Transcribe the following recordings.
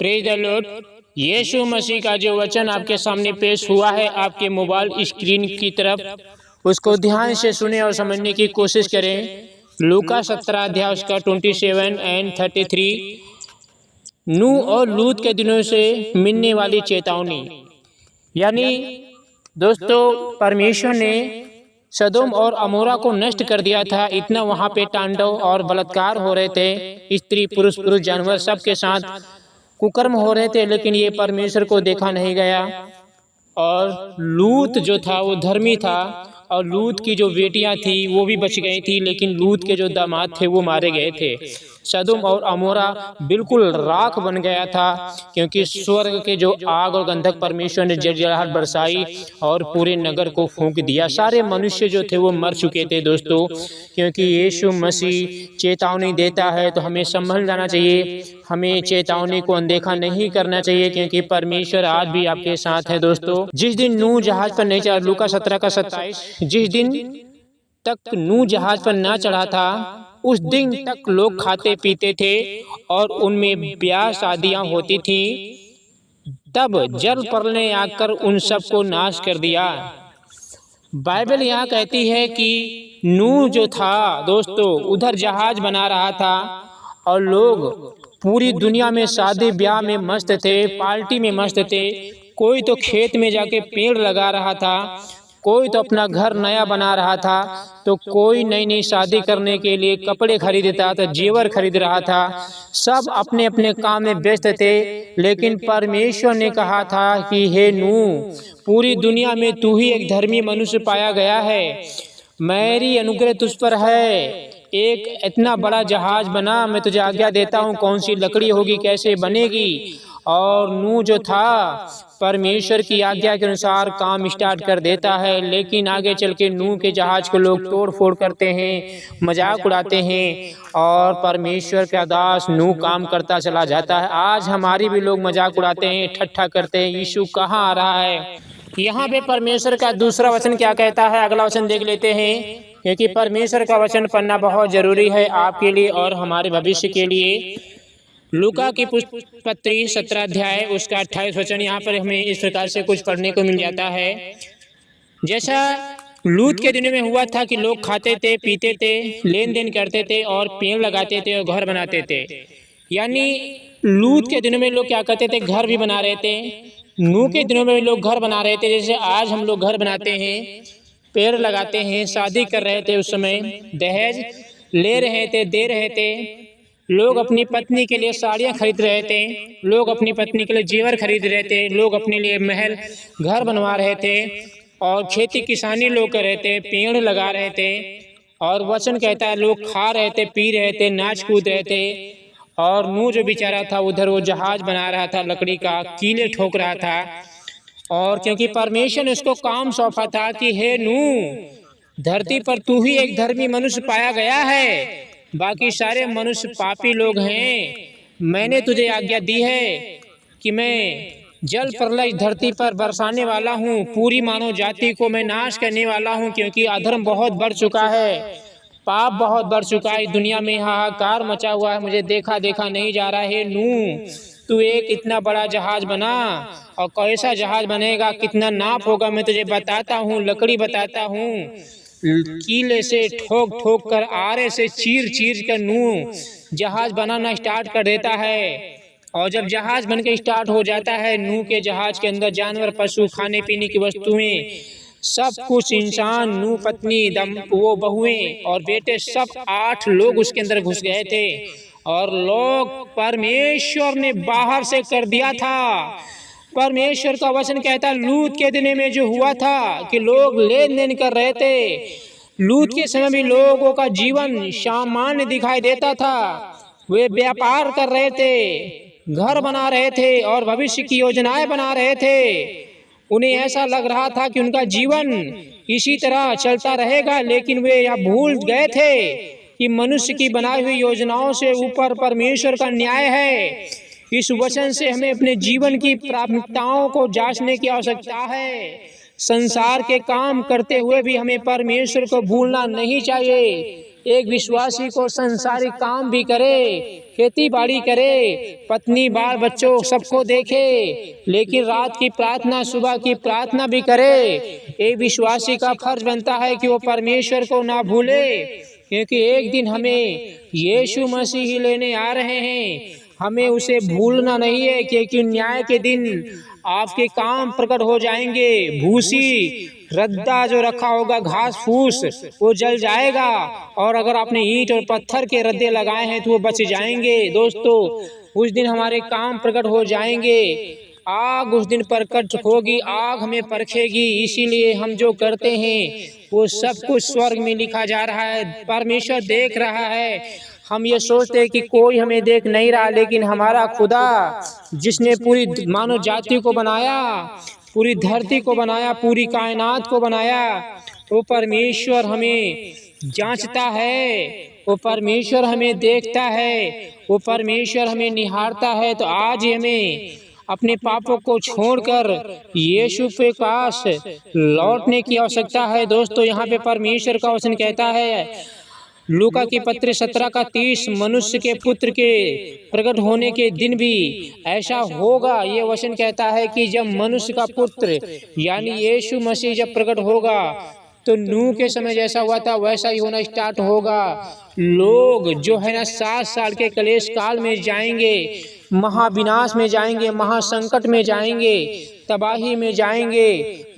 Praise the Lord. यीशु मसीह का जो वचन आपके सामने पेश हुआ है आपके मोबाइल स्क्रीन की तरफ, उसको ध्यान से सुने और समझने की कोशिश करें। लूका 17 अध्याय उसका 27 एंड 33, नूह और लूत के दिनों से मिलने वाली चेतावनी। यानी दोस्तों, परमेश्वर ने सदोम और अमोरा को नष्ट कर दिया था। इतना वहाँ पे तांडव और बलात्कार हो रहे थे, स्त्री पुरुष जानवर सबके साथ कुकर्म हो रहे थे, लेकिन ये परमेश्वर को देखा नहीं गया। और लूत जो था वो धर्मी था, और लूत की जो बेटियां थी वो भी बच गई थी, लेकिन लूत के जो दामाद थे वो मारे गए थे। सदोम और अमोरा बिल्कुल राख बन गया था, क्योंकि स्वर्ग के जो आग और गंधक परमेश्वर ने जलजलाहट बरसाई और पूरे नगर को फूंक दिया। सारे मनुष्य जो थे वो मर चुके थे दोस्तों। क्योंकि यीशु मसीह चेतावनी देता है तो हमें समझ जाना चाहिए, हमें चेतावनी को अनदेखा नहीं करना चाहिए, क्योंकि परमेश्वर आज भी आपके साथ है दोस्तों। जिस दिन नूह जहाज पर नहीं चढ़ा, लूका 17 का 27, जिस दिन तक नूह जहाज पर ना चढ़ा था उस दिन तक लोग खाते पीते थे और उनमें ब्याह शादियां होती थी। तब जल प्रलय ने आकर उन सबको नाश कर दिया। बाइबल यहाँ कहती है कि नूह जो था दोस्तों उधर जहाज बना रहा था और लोग पूरी दुनिया में शादी ब्याह में मस्त थे, पार्टी में मस्त थे। कोई तो खेत में जाके पेड़ लगा रहा था, कोई तो अपना घर नया बना रहा था, तो कोई नई नई शादी करने के लिए कपड़े खरीदता था, जेवर खरीद रहा था। सब अपने अपने काम में व्यस्त थे। लेकिन परमेश्वर ने कहा था कि हे नूह, पूरी दुनिया में तू ही एक धर्मी मनुष्य पाया गया है, मेरी अनुग्रह तुझ पर है। एक इतना बड़ा जहाज बना, मैं तुझे आज्ञा देता हूँ, कौन सी लकड़ी होगी, कैसे बनेगी। और नूह जो था परमेश्वर की आज्ञा के अनुसार काम स्टार्ट कर देता है। लेकिन आगे चल के नूह के जहाज को लोग तोड़ फोड़ करते हैं, मजाक उड़ाते हैं, और परमेश्वर का दास नूह काम करता चला जाता है। आज हमारी भी लोग मजाक उड़ाते हैं, ठट्ठा करते हैं, यीशु कहाँ आ रहा है। यहाँ पे परमेश्वर का दूसरा वचन क्या कहता है, अगला वचन देख लेते हैं, क्योंकि परमेश्वर का वचन पढ़ना बहुत जरूरी है आपके लिए और हमारे भविष्य के लिए। लूका की पुस्तक 17 अध्याय उसका 28 वचन यहाँ पर हमें इस प्रकार से कुछ पढ़ने को मिल जाता है। जैसा लूत के दिनों में हुआ था कि लोग खाते थे, पीते थे, लेन देन करते थे और पेड़ लगाते थे और घर बनाते थे। यानी लूत के दिनों में लोग क्या करते थे, घर भी बना रहे थे। नूह के दिनों में लोग घर बना रहे थे, जैसे आज हम लोग घर बनाते हैं, पेड़ लगाते हैं, शादी कर रहे थे। उस समय दहेज ले रहे थे, दे रहे थे। लोग अपनी पत्नी के लिए साड़ियाँ खरीद रहे थे, लोग अपनी पत्नी के लिए जेवर खरीद रहे थे, लोग अपने लिए महल घर बनवा रहे थे, और खेती किसानी लोग कर रहे थे, पेड़ लगा रहे थे। और वचन कहता है लोग खा रहे थे, पी रहे थे, नाच कूद रहे थे। और नूह जो बेचारा था उधर वो जहाज बना रहा था, लकड़ी का कीले ठोक रहा था। और क्योंकि परमेश्वर ने उसको काम सौंपा था कि हे नूह, धरती पर तू ही एक धर्मी मनुष्य पाया गया है, बाकी सारे मनुष्य पापी लोग हैं। मैंने तुझे आज्ञा दी है कि मैं जल प्रलय धरती पर बरसाने वाला हूँ, पूरी मानव जाति को मैं नाश करने वाला हूँ, क्योंकि अधर्म बहुत बढ़ चुका है, पाप बहुत बढ़ चुका है, दुनिया में हाहाकार मचा हुआ है, मुझे देखा देखा नहीं जा रहा है। नूह, तू एक इतना बड़ा जहाज बना, और कैसा जहाज बनेगा, कितना नाप होगा, मैं तुझे बताता हूँ, लकड़ी बताता हूँ। कीले से ठोक ठोक कर, आरे से चीर चीर कर नूह जहाज बनाना स्टार्ट कर देता है। और जब जहाज बन के स्टार्ट हो जाता है, नूह के जहाज के अंदर जानवर, पशु, खाने पीने की वस्तुएं, सब कुछ, इंसान, नूह पत्नी, वो बहुएं और बेटे, सब 8 लोग उसके अंदर घुस गए थे। और लोग परमेश्वर ने बाहर से कर दिया था। परमेश्वर का वचन कहता है लूत के दिन में जो हुआ था कि लोग लेन देन कर रहे थे। लूत के समय भी लोगों का जीवन सामान्य दिखाई देता था, वे व्यापार कर रहे थे, घर बना रहे थे और भविष्य की योजनाएं बना रहे थे। उन्हें ऐसा लग रहा था कि उनका जीवन इसी तरह चलता रहेगा, लेकिन वे यह भूल गए थे कि मनुष्य की बनाई हुई योजनाओं से ऊपर परमेश्वर का न्याय है। इस वचन से हमें अपने जीवन की प्राथमिकताओं को जांचने की आवश्यकता है। संसार के काम करते हुए भी हमें परमेश्वर को भूलना नहीं चाहिए। एक विश्वासी को संसारिक काम भी करे, खेती बाड़ी करे, पत्नी बाल बच्चों सबको देखे, लेकिन रात की प्रार्थना सुबह की प्रार्थना भी करे। एक विश्वासी का फर्ज बनता है कि वो परमेश्वर को ना भूले, क्योंकि एक दिन हमें यीशु मसीह लेने आ रहे हैं। हमें उसे भूलना नहीं है, क्योंकि न्याय के दिन आपके काम प्रकट हो जाएंगे। भूसी रद्दा जो रखा होगा, घास फूस, वो जल जाएगा, और अगर आपने ईंट और पत्थर के रद्दे लगाए हैं तो वो बच जाएंगे। दोस्तों, उस दिन हमारे काम प्रकट हो जाएंगे। आग उस दिन प्रकट होगी, आग हमें परखेगी। इसीलिए हम जो करते हैं वो सब कुछ स्वर्ग में लिखा जा रहा है, परमेश्वर देख रहा है। हम ये सोचते हैं कि कोई हमें देख नहीं रहा, लेकिन हमारा खुदा जिसने पूरी मानव जाति को बनाया, पूरी धरती को बनाया, पूरी कायनात को बनाया, वो परमेश्वर हमें जांचता है, वो परमेश्वर हमें देखता है, वो परमेश्वर हमें निहारता है। तो आज हमें अपने पापों को छोड़कर यीशु के पास लौटने की आवश्यकता है। दोस्तों, यहाँ पे परमेश्वर का वचन कहता है, लूका की पत्र 17:30, मनुष्य के पुत्र के प्रकट होने के दिन भी ऐसा होगा। ये वचन कहता है कि जब मनुष्य का पुत्र यानी यीशु मसीह जब प्रकट होगा तो नूह के समय जैसा हुआ था वैसा ही होना स्टार्ट होगा। लोग जो है ना 7 साल के कलेश काल में जाएंगे, महाविनाश में जाएंगे, महासंकट में जाएंगे, तबाही में जाएंगे।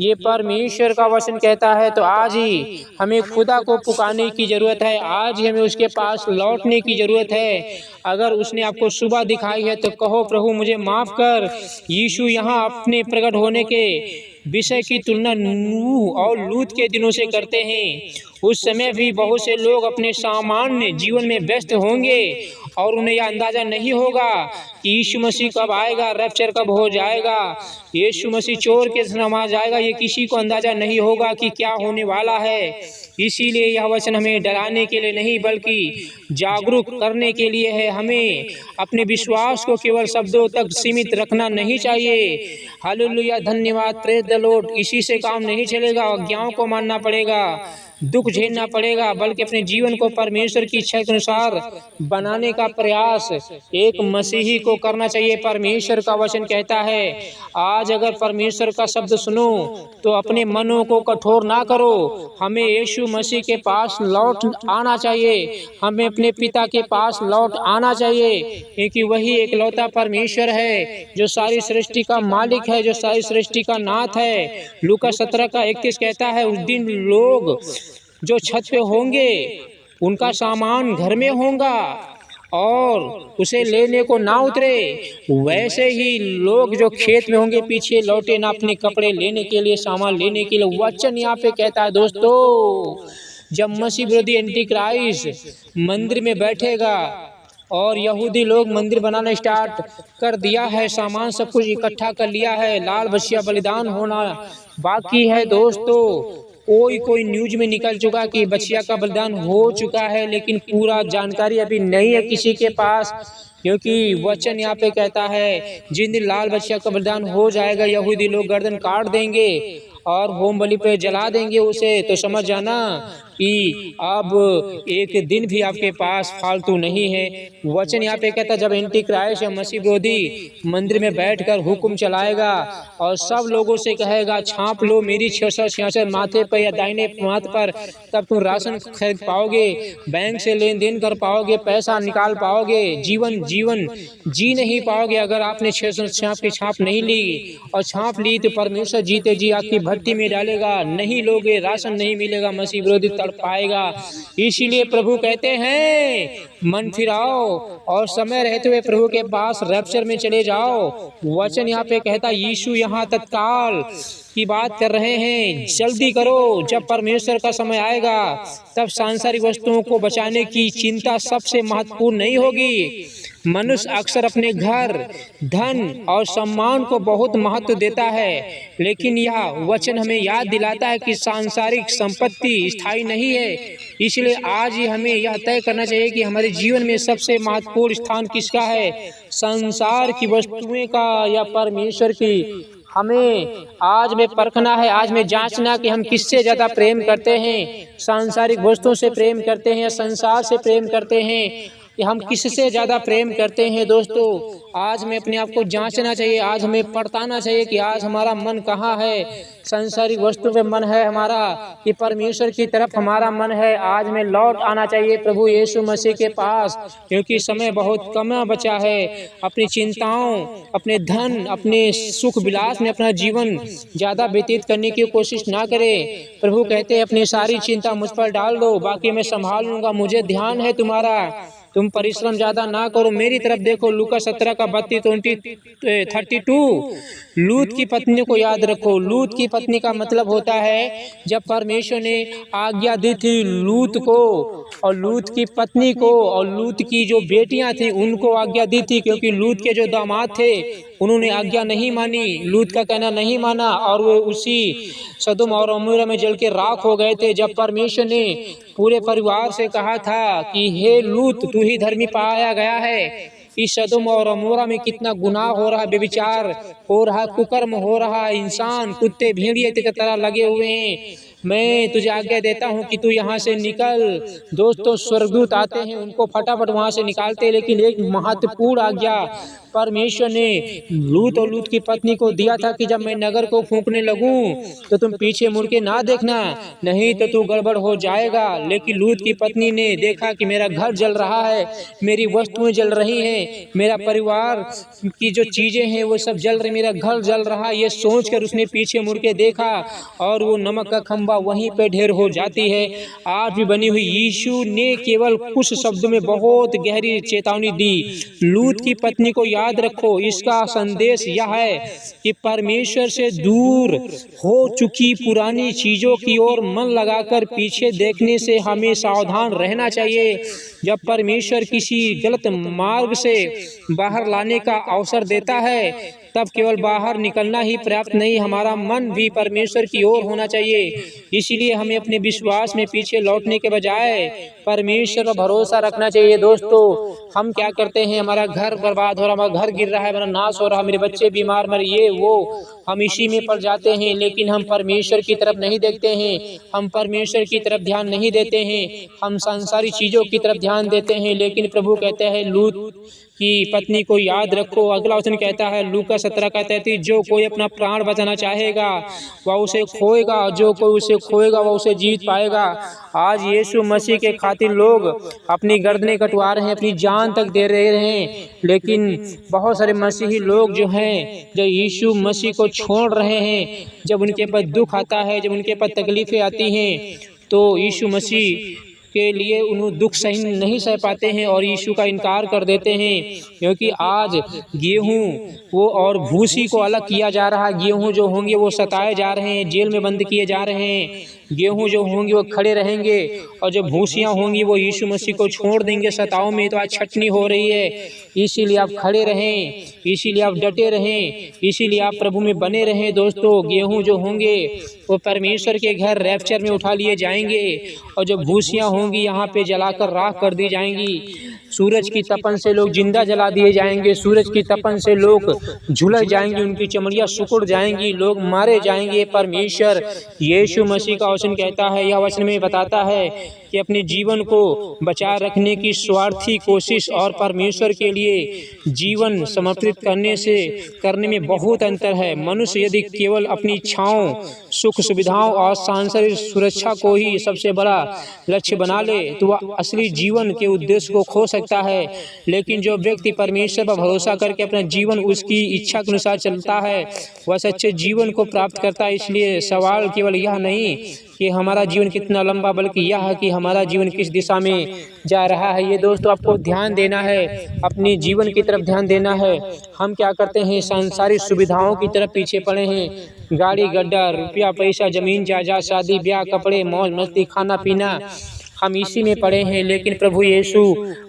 ये परमेश्वर का वचन कहता है। तो आज ही हमें खुदा को पुकारने की ज़रूरत है, आज ही हमें उसके पास लौटने की ज़रूरत है। अगर उसने आपको सुबह दिखाई है तो कहो, प्रभु मुझे माफ़ कर। यीशु यहाँ अपने प्रकट होने के विषय की तुलना नूह और लूत के दिनों से करते हैं। उस समय भी बहुत से लोग अपने सामान्य जीवन में व्यस्त होंगे और उन्हें यह अंदाज़ा नहीं होगा कि यीशु मसीह कब आएगा, रैप्चर कब हो जाएगा, यीशु मसीह चोर के समय आ जाएगा। ये किसी को अंदाज़ा नहीं होगा कि क्या होने वाला है। इसीलिए यह वचन हमें डराने के लिए नहीं बल्कि जागरूक करने के लिए है। हमें अपने विश्वास को केवल शब्दों तक सीमित रखना नहीं चाहिए। हालेलुया, धन्यवाद, प्रेज द लॉर्ड। इसी से काम नहीं चलेगा, आज्ञाओं को मानना पड़ेगा, दुख झेलना पड़ेगा, बल्कि अपने जीवन को परमेश्वर की इच्छा के अनुसार बनाने का प्रयास एक मसीही को करना चाहिए। परमेश्वर का वचन कहता है, आज अगर परमेश्वर का शब्द सुनो तो अपने मनों को कठोर ना करो। हमें यीशु मसीह के पास लौट आना चाहिए, हमें अपने पिता के पास लौट आना चाहिए, क्योंकि वही एकलौता परमेश्वर है जो सारी सृष्टि का मालिक है, जो सारी सृष्टि का नाथ है। लूका 17:31 कहता है, उस दिन लोग जो छत पे होंगे उनका सामान घर में होगा और उसे लेने को ना उतरे, वैसे ही लोग जो खेत में होंगे पीछे लौटे ना अपने कपड़े लेने के लिए, सामान लेने के लिए। वचन यहाँ पे कहता है दोस्तों, जब मसीह विरोधी एंटी क्राइस्ट मंदिर में बैठेगा और यहूदी लोग मंदिर बनाना स्टार्ट कर दिया है, सामान सब कुछ इकट्ठा कर लिया है, लाल बछिया बलिदान होना बाकी है। दोस्तों, कोई न्यूज में निकल चुका कि बछिया का बलिदान हो चुका है, लेकिन पूरा जानकारी अभी नहीं है किसी के पास, क्योंकि वचन यहाँ पे कहता है जिन दिन लाल बछिया का बलिदान हो जाएगा यहूदी लोग गर्दन काट देंगे और होम बलि पे जला देंगे उसे। तो समझ जाना कि अब एक दिन भी आपके पास फालतू नहीं है। वचन यहाँ पे कहता, जब एंटी क्राइस्ट या मसीह विरोधी मंदिर में बैठकर हुक्म चलाएगा और सब लोगों से कहेगा छाप लो मेरी 666 माथे पर या दाहिने माथ पर, तब तुम राशन खरीद पाओगे, बैंक से लेन देन कर पाओगे, पैसा निकाल पाओगे, जीवन जी नहीं पाओगे अगर आपने 666 की छाप नहीं ली। और छाप ली तो परमेश्वर जीते जी आपकी भट्टी में डालेगा, नहीं लोगे राशन नहीं मिलेगा, मसीह विरोधी पाएगा। इसीलिए प्रभु कहते हैं मन फिराओ और समय रहते हुए प्रभु के पास रैप्चर में चले जाओ। वचन यहाँ पे कहता, यीशु यहाँ तत्काल की बात कर रहे हैं, जल्दी करो, जब परमेश्वर का समय आएगा तब सांसारिक वस्तुओं को बचाने की चिंता सबसे महत्वपूर्ण नहीं होगी। मनुष्य अक्सर अपने घर, धन और सम्मान को बहुत महत्व देता है, लेकिन यह वचन हमें याद दिलाता है कि सांसारिक संपत्ति स्थायी नहीं है। इसलिए आज ही हमें यह तय करना चाहिए कि हमारे जीवन में सबसे महत्वपूर्ण स्थान किसका है, संसार की वस्तुएं का या परमेश्वर की। हमें आज में परखना है, आज में जांचना कि हम किससे ज़्यादा प्रेम करते हैं, सांसारिक वस्तुओं से प्रेम करते हैं या संसार से प्रेम करते हैं, कि हम किससे ज़्यादा प्रेम करते हैं। दोस्तों, आज हमें अपने आप को जांचना चाहिए, आज हमें पड़ताना चाहिए कि आज हमारा मन कहाँ है, संसारिक वस्तु पे मन है हमारा कि परमेश्वर की तरफ हमारा मन है। आज हमें लौट आना चाहिए प्रभु यीशु मसीह के पास, क्योंकि समय बहुत कम बचा है। अपनी चिंताओं, अपने धन, अपने सुख विलास में अपना जीवन ज़्यादा व्यतीत करने की कोशिश ना करें। प्रभु कहते हैं अपनी सारी चिंता मुझ पर डाल दो, बाकी मैं संभाल लूँगा, मुझे ध्यान है तुम्हारा, तुम परिश्रम ज़्यादा ना करो, मेरी तरफ देखो। लूका 17 का 32 लूत की पत्नी को याद रखो। लूत की पत्नी का मतलब होता है जब परमेश्वर ने आज्ञा दी थी लूत को और लूत की पत्नी को और लूत की जो बेटियां थी उनको आज्ञा दी थी, क्योंकि लूत के जो दामाद थे उन्होंने आज्ञा नहीं मानी, लूत का कहना नहीं माना और वो उसी सदोम और अमोरा में जल के राख हो गए थे। जब परमेश्वर ने पूरे परिवार से कहा था कि हे लूत, तू ही धर्मी पाया गया है, इस सदोम और अमोरा में कितना गुनाह हो रहा, बेविचार हो रहा, कुकर्म हो रहा, इंसान कुत्ते भेड़िए की तरह लगे हुए हैं, मैं तुझे आज्ञा देता हूं कि तू यहाँ से निकल। दोस्तों, स्वर्गदूत आते हैं, उनको फटाफट वहाँ से निकालते हैं, लेकिन एक महत्वपूर्ण आज्ञा परमेश्वर ने लूत और लूत की पत्नी को दिया था कि जब मैं नगर को फूंकने लगूं तो तुम पीछे मुड़ के ना देखना, नहीं तो तू गड़बड़ हो जाएगा। लेकिन लूत की पत्नी ने देखा कि मेरा घर जल रहा है, मेरी वस्तुएं जल रही हैं, मेरा परिवार की जो चीज़ें हैं वो सब जल रही, मेरा घर जल रहा, ये सोचकर उसने पीछे मुड़ के देखा और वो नमक का खंबा वहीं पे ढेर हो जाती है। आज भी बनी हुई यीशु ने केवल कुछ शब्दों में बहुत गहरी चेतावनी दी। लूत की पत्नी को याद रखो, इसका संदेश यह है कि परमेश्वर से दूर हो चुकी पुरानी चीजों की ओर मन लगाकर पीछे देखने से हमें सावधान रहना चाहिए। जब परमेश्वर किसी गलत मार्ग से बाहर लाने का अवसर देता है तब केवल बाहर निकलना ही पर्याप्त नहीं, हमारा मन भी परमेश्वर की ओर होना चाहिए। इसीलिए हमें अपने विश्वास में पीछे लौटने के बजाय परमेश्वर पर भरोसा रखना चाहिए। दोस्तों, हम क्या करते हैं, हमारा घर बर्बाद हो रहा, हमारा घर गिर रहा है, हमारा नाश हो रहा, मेरे बच्चे बीमार मर ये वो, हम इसी में पड़ जाते हैं, लेकिन हम परमेश्वर की तरफ नहीं देखते हैं, हम परमेश्वर की तरफ ध्यान नहीं देते हैं, हम संसारी चीज़ों की तरफ ध्यान देते हैं। लेकिन प्रभु कहते हैं लूत की पत्नी को याद रखो। अगला वचन कहता है लूका 17 का 33, जो कोई अपना प्राण बचाना चाहेगा वह उसे खोएगा, जो कोई उसे खोएगा वह उसे जीत पाएगा। आज यीशु मसीह के खातिर लोग अपनी गर्दनें कटवा रहे हैं, अपनी जान तक दे रहे हैं, लेकिन बहुत सारे मसीही लोग जो हैं जो यीशु मसीह को छोड़ रहे हैं, जब उनके पास दुख आता है, जब उनके पास तकलीफ़ें आती हैं तो यीशु मसीह के लिए उन्हें दुख सही नहीं सह पाते हैं और यीशु का इनकार कर देते हैं, क्योंकि आज गेहूं वो और भूसी को अलग किया जा रहा है। गेहूं जो होंगे वो सताए जा रहे हैं, जेल में बंद किए जा रहे हैं, गेहूं जो होंगे वो खड़े रहेंगे और जो भूसियाँ होंगी वो यीशु मसीह को छोड़ देंगे सताओं में। तो आज छटनी हो रही है, इसीलिए आप खड़े रहें, इसीलिए आप डटे रहें, इसीलिए आप प्रभु में बने रहें। दोस्तों, गेहूं जो होंगे वो परमेश्वर के घर रैप्चर में उठा लिए जाएंगे और जो भूसियाँ होंगी यहाँ पे जलाकर राख कर दी जाएंगी। सूरज की तपन से लोग जिंदा जला दिए जाएंगे, सूरज की तपन से लोग झुलस जाएंगे, उनकी चमड़ियाँ सिकुड़ जाएंगी, लोग मारे जाएंगे। परमेश्वर यीशु मसीह का वचन कहता है, यह वचन में बताता है कि अपने जीवन को बचाए रखने की स्वार्थी कोशिश और परमेश्वर के लिए जीवन समर्पित करने में बहुत अंतर है। मनुष्य यदि केवल अपनी इच्छाओं, सुख सुविधाओं और सांसारिक सुरक्षा को ही सबसे बड़ा लक्ष्य बना ले तो वह असली जीवन के उद्देश्य को खो सकता है। लेकिन जो व्यक्ति परमेश्वर पर भरोसा करके अपना जीवन उसकी इच्छा के अनुसार चलता है वह सच्चे जीवन को प्राप्त करता है। इसलिए सवाल केवल यह नहीं कि हमारा जीवन कितना लंबा, बल्कि यह है कि हमारा जीवन किस दिशा में जा रहा है। ये दोस्तों आपको ध्यान देना है, अपने जीवन की तरफ ध्यान देना है। हम क्या करते हैं, सांसारिक सुविधाओं की तरफ पीछे पड़े हैं, गाड़ी गड्ढा, रुपया पैसा, जमीन जायदाद, शादी ब्याह, कपड़े, मौज मस्ती, खाना पीना, हम इसी में पड़े हैं। लेकिन प्रभु यीशु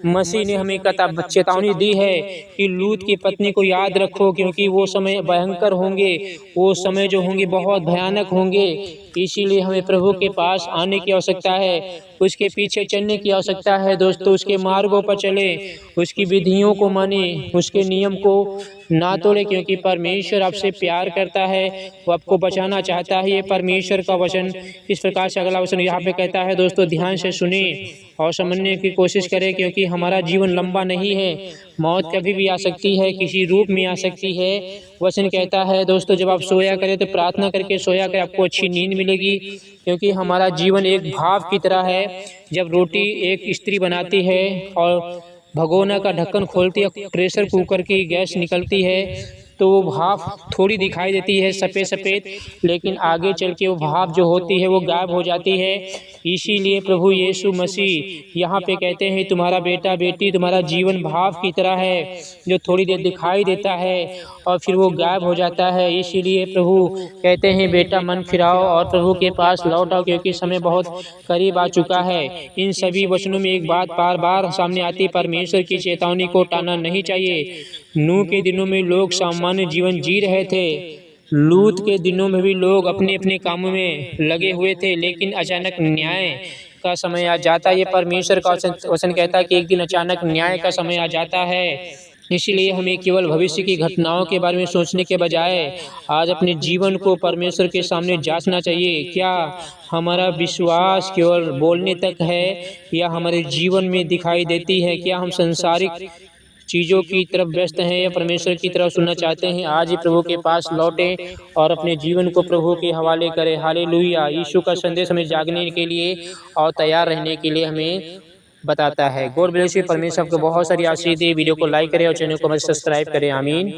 मसीह ने हमें चेतावनी दी है कि लूत की पत्नी को याद रखो, क्योंकि वो समय भयंकर होंगे, वो समय जो होंगे बहुत भयानक होंगे। इसीलिए हमें प्रभु के पास आने की आवश्यकता है। उसके पीछे चलने की आवश्यकता है दोस्तों। उसके मार्गों पर चले, उसकी विधियों को माने, उसके नियम को ना तोड़े, क्योंकि परमेश्वर आपसे प्यार करता है, वो आपको बचाना चाहता है। ये परमेश्वर का वचन इस प्रकार से अगला वचन यहाँ पे कहता है दोस्तों, ध्यान से सुने और समझने की कोशिश करें, क्योंकि हमारा जीवन लंबा नहीं है। मौत कभी भी आ सकती है, किसी रूप में आ सकती है। वचन कहता है दोस्तों, जब आप सोया करें तो प्रार्थना करके सोया करें, आपको अच्छी नींद मिलेगी, क्योंकि हमारा जीवन एक भाप की तरह है। जब रोटी एक स्त्री बनाती है और भगोना का ढक्कन खोलती है, प्रेशर कुकर की गैस निकलती है, तो वो भाप थोड़ी दिखाई देती है सफ़ेद सफ़ेद, लेकिन आगे चल के वो भाप जो होती है वो गायब हो जाती है। इसीलिए प्रभु यीशु मसीह यहाँ पे कहते हैं, तुम्हारा बेटा बेटी, तुम्हारा जीवन भाप की तरह है, जो थोड़ी देर दिखाई देता है और फिर वो गायब हो जाता है। इसीलिए प्रभु कहते हैं, बेटा मन फिराओ और प्रभु के पास लौट आओ, क्योंकि समय बहुत करीब आ चुका है। इन सभी वचनों में एक बात बार बार सामने आती, परमेश्वर की चेतावनी को टालना नहीं चाहिए। नूह के दिनों में लोग सामान्य जीवन जी रहे थे, लूत के दिनों में भी लोग अपने अपने कामों में लगे हुए थे, लेकिन अचानक न्याय का समय आ जाता है। ये परमेश्वर का वचन कहता है कि एक दिन अचानक न्याय का समय आ जाता है। इसलिए हमें केवल भविष्य की घटनाओं के बारे में सोचने के बजाय आज अपने जीवन को परमेश्वर के सामने जांचना चाहिए। क्या हमारा विश्वास केवल बोलने तक है या हमारे जीवन में दिखाई देती है? क्या हम संसारिक चीज़ों की तरफ व्यस्त हैं या परमेश्वर की तरफ सुनना चाहते हैं? आज ही प्रभु के पास लौटें और अपने जीवन को प्रभु के हवाले करें। हालेलुया। यीशु का संदेश हमें जागने के लिए और तैयार रहने के लिए हमें बताता है। God bless you. परमेश्वर आपको बहुत सारी आशीष दे। वीडियो को लाइक करें और चैनल को सब्सक्राइब करें। आमीन।